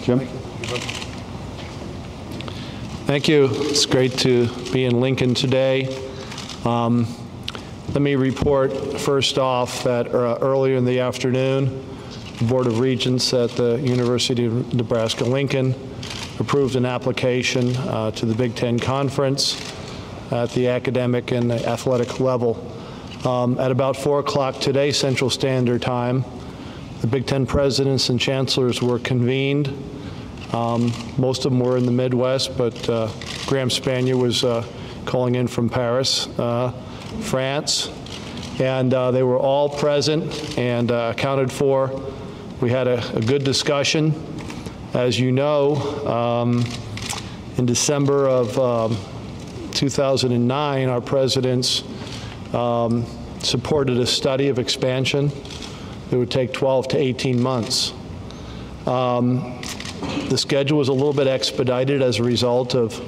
Jim? Thank you. It's great to be in Lincoln today. Let me report first off that earlier in the afternoon, the Board of Regents at the University of Nebraska-Lincoln approved an application to the Big Ten Conference at the academic and athletic level. At about 4 o'clock today, Central Standard Time, the Big Ten presidents and chancellors were convened. Most of them were in the Midwest, but Graham Spanier was calling in from Paris, France, and they were all present and accounted for. We had a good discussion. As you know, in December of 2009, our presidents supported a study of expansion that would take 12 to 18 months. The schedule was a little bit expedited as a result of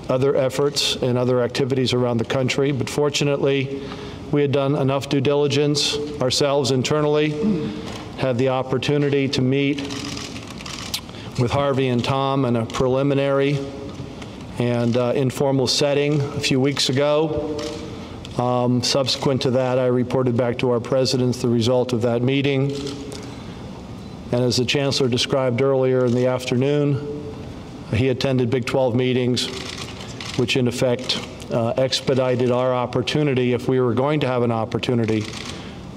other efforts and other activities around the country, but fortunately, we had done enough due diligence ourselves internally, had the opportunity to meet with Harvey and Tom in a preliminary and informal setting a few weeks ago. Subsequent to that, I reported back to our presidents the result of that meeting. And as the chancellor described earlier in the afternoon, he attended Big 12 meetings, which in effect expedited our opportunity, if we were going to have an opportunity,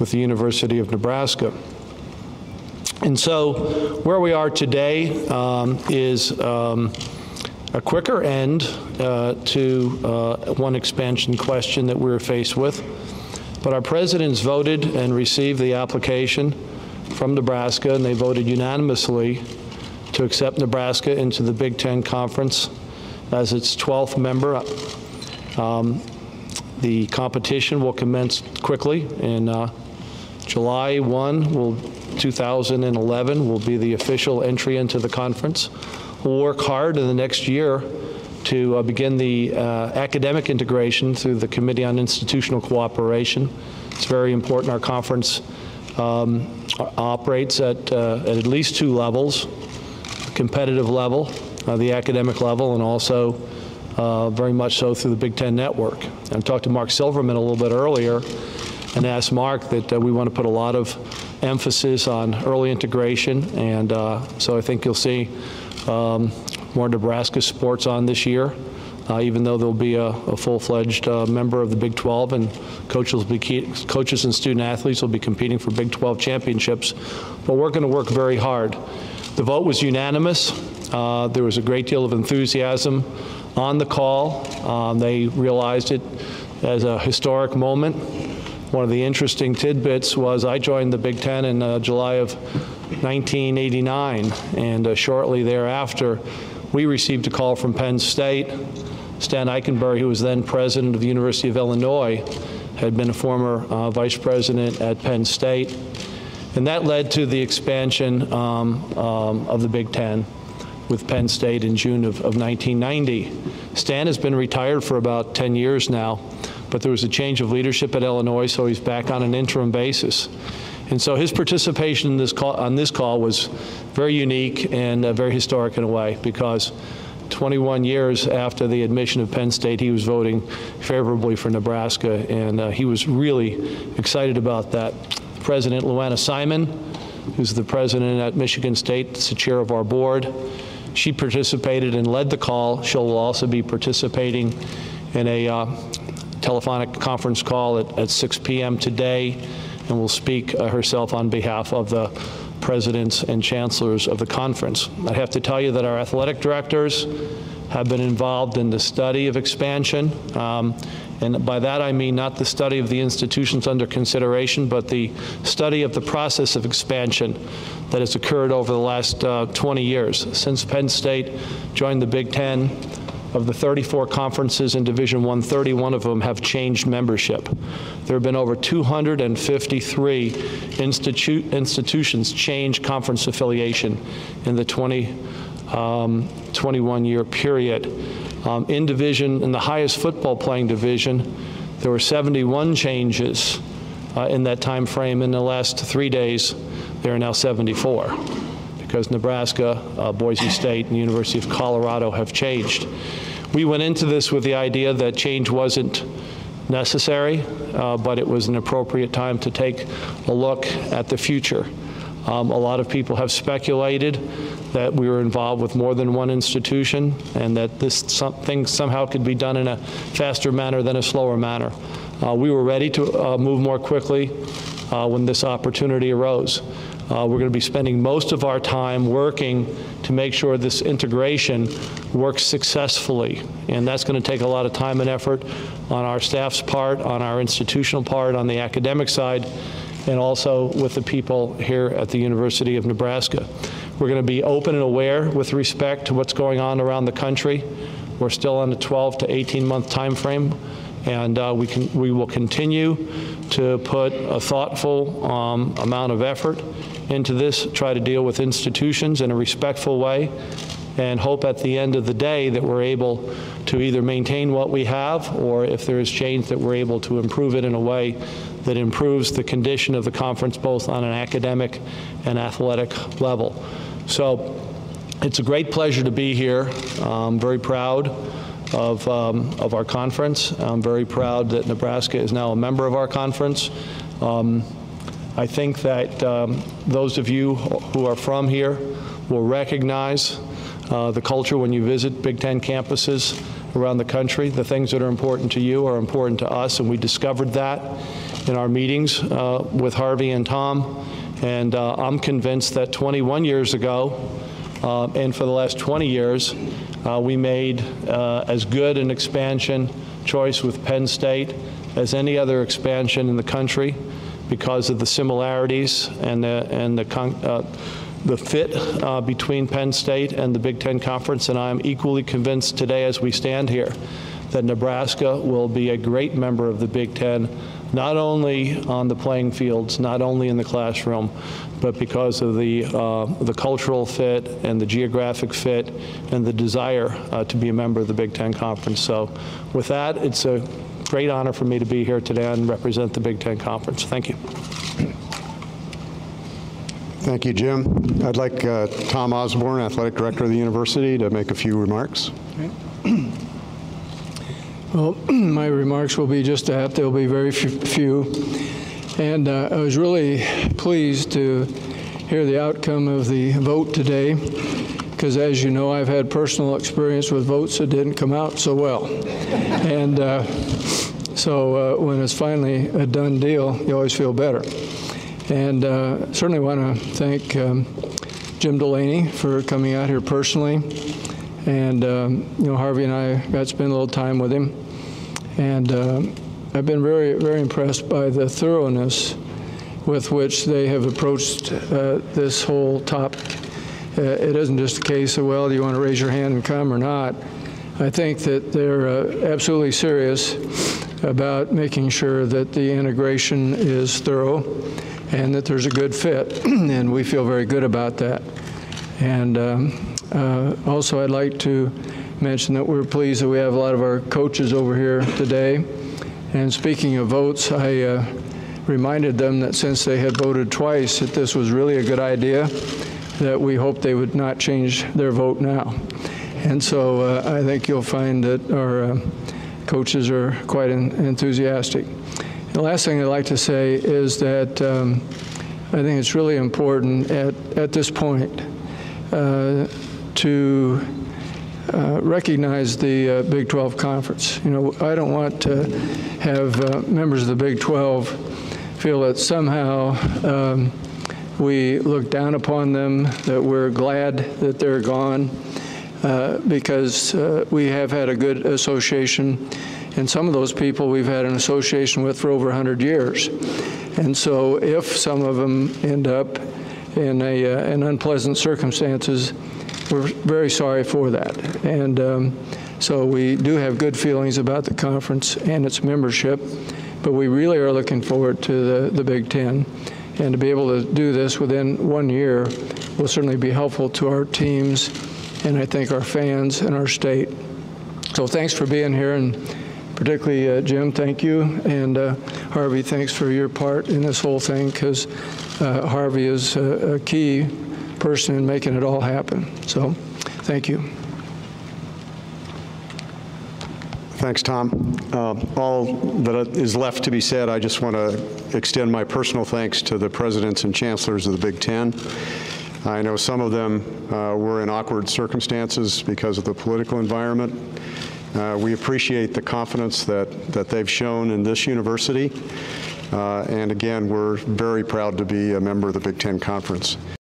with the University of Nebraska. And so where we are today is a quicker end to one expansion question that we were faced with. But our presidents voted and received the application from Nebraska, and they voted unanimously to accept Nebraska into the Big Ten Conference as its 12th member. The competition will commence quickly in July 2011 will be the official entry into the conference. We'll work hard in the next year to begin the academic integration through the Committee on Institutional Cooperation. It's very important. Our conference operates at least 2 levels: competitive level, the academic level, and also very much so through the Big Ten Network. I talked to Mark Silverman a little bit earlier and asked Mark that we want to put a lot of emphasis on early integration, and so I think you'll see more Nebraska sports on this year, even though there'll be a full-fledged member of the Big 12, and coaches and student athletes will be competing for Big 12 championships. But we're going to work very hard. The vote was unanimous. There was a great deal of enthusiasm on the call. They realized it as a historic moment. One of the interesting tidbits was I joined the Big Ten in July of 1989, and shortly thereafter, we received a call from Penn State. Stan Eichenberg, who was then president of the University of Illinois, had been a former vice president at Penn State. And that led to the expansion of the Big Ten with Penn State in June of 1990. Stan has been retired for about 10 years now, but there was a change of leadership at Illinois, so he's back on an interim basis. And so his participation in on this call was very unique and very historic in a way, because 21 years after the admission of Penn State, he was voting favorably for Nebraska, and he was really excited about that. President Luana Simon, who's the president at Michigan State, is the chair of our board. She participated and led the call. She'll also be participating in a telephonic conference call at 6 p.m. today, and will speak herself on behalf of the presidents and chancellors of the conference. I have to tell you that our athletic directors have been involved in the study of expansion, and by that I mean not the study of the institutions under consideration, but the study of the process of expansion that has occurred over the last 20 years. Since Penn State joined the Big Ten, of the 34 conferences in Division I, 31 of them have changed membership. There have been over 253 institutions change conference affiliation in the 21-year period. In the highest football playing division, there were 71 changes in that time frame. In the last 3 days, there are now 74. because Nebraska, Boise State, and the University of Colorado have changed. We went into this with the idea that change wasn't necessary, but it was an appropriate time to take a look at the future. A lot of people have speculated that we were involved with more than one institution and that this thing somehow could be done in a faster manner than a slower manner. We were ready to move more quickly when this opportunity arose. We're going to be spending most of our time working to make sure this integration works successfully. And that's going to take a lot of time and effort on our staff's part, on our institutional part, on the academic side, and also with the people here at the University of Nebraska. We're going to be open and aware with respect to what's going on around the country. We're still on a 12 to 18-month time frame, and we will continue to put a thoughtful amount of effort into this, try to deal with institutions in a respectful way, and hope at the end of the day that we're able to either maintain what we have, or if there is change, that we're able to improve it in a way that improves the condition of the conference both on an academic and athletic level. So it's a great pleasure to be here. I'm very proud of our conference. I'm very proud that Nebraska is now a member of our conference. I think that those of you who are from here will recognize the culture when you visit Big Ten campuses around the country. The things that are important to you are important to us, and we discovered that in our meetings with Harvey and Tom. And I'm convinced that 21 years ago, and for the last 20 years, we made as good an expansion choice with Penn State as any other expansion in the country because of the similarities and the fit between Penn State and the Big Ten Conference. And I'm equally convinced today as we stand here that Nebraska will be a great member of the Big Ten, not only on the playing fields, not only in the classroom, but because of the cultural fit and the geographic fit and the desire to be a member of the Big Ten Conference. So with that, it's a great honor for me to be here today and represent the Big Ten Conference. Thank you. Thank you, Jim. I'd like Tom Osborne, Athletic Director of the University, to make a few remarks. Well, my remarks will be just that. They'll be very few. And I was really pleased to hear the outcome of the vote today, because as you know, I've had personal experience with votes that didn't come out so well. And so when it's finally a done deal, you always feel better. And certainly want to thank Jim Delaney for coming out here personally. And, you know, Harvey and I got to spend a little time with him. And I've been very, very impressed by the thoroughness with which they have approached this whole topic. It isn't just a case of, well, do you want to raise your hand and come or not? I think that they're absolutely serious about making sure that the integration is thorough and that there's a good fit, and we feel very good about that. And also I'd like to mention that we're pleased that we have a lot of our coaches over here today. And speaking of votes, I reminded them that since they had voted twice, that this was really a good idea, that we hope they would not change their vote now. And so I think you'll find that our coaches are quite enthusiastic. The last thing I'd like to say is that I think it's really important at this point to recognize the Big 12 Conference. You know, I don't want to have members of the Big 12 feel that somehow we look down upon them, that we're glad that they're gone, because we have had a good association, and some of those people we've had an association with for over 100 years. And so if some of them end up in unpleasant circumstances, we're very sorry for that. And so we do have good feelings about the conference and its membership, but we really are looking forward to the Big Ten. And to be able to do this within 1 year will certainly be helpful to our teams and I think our fans and our state. So thanks for being here, and particularly Jim, thank you. And Harvey, thanks for your part in this whole thing, because Harvey is a key person in making it all happen. So, thank you. Thanks, Tom. All that is left to be said, I just want to extend my personal thanks to the presidents and chancellors of the Big Ten. I know some of them were in awkward circumstances because of the political environment. We appreciate the confidence that they've shown in this university. And again, we're very proud to be a member of the Big Ten Conference.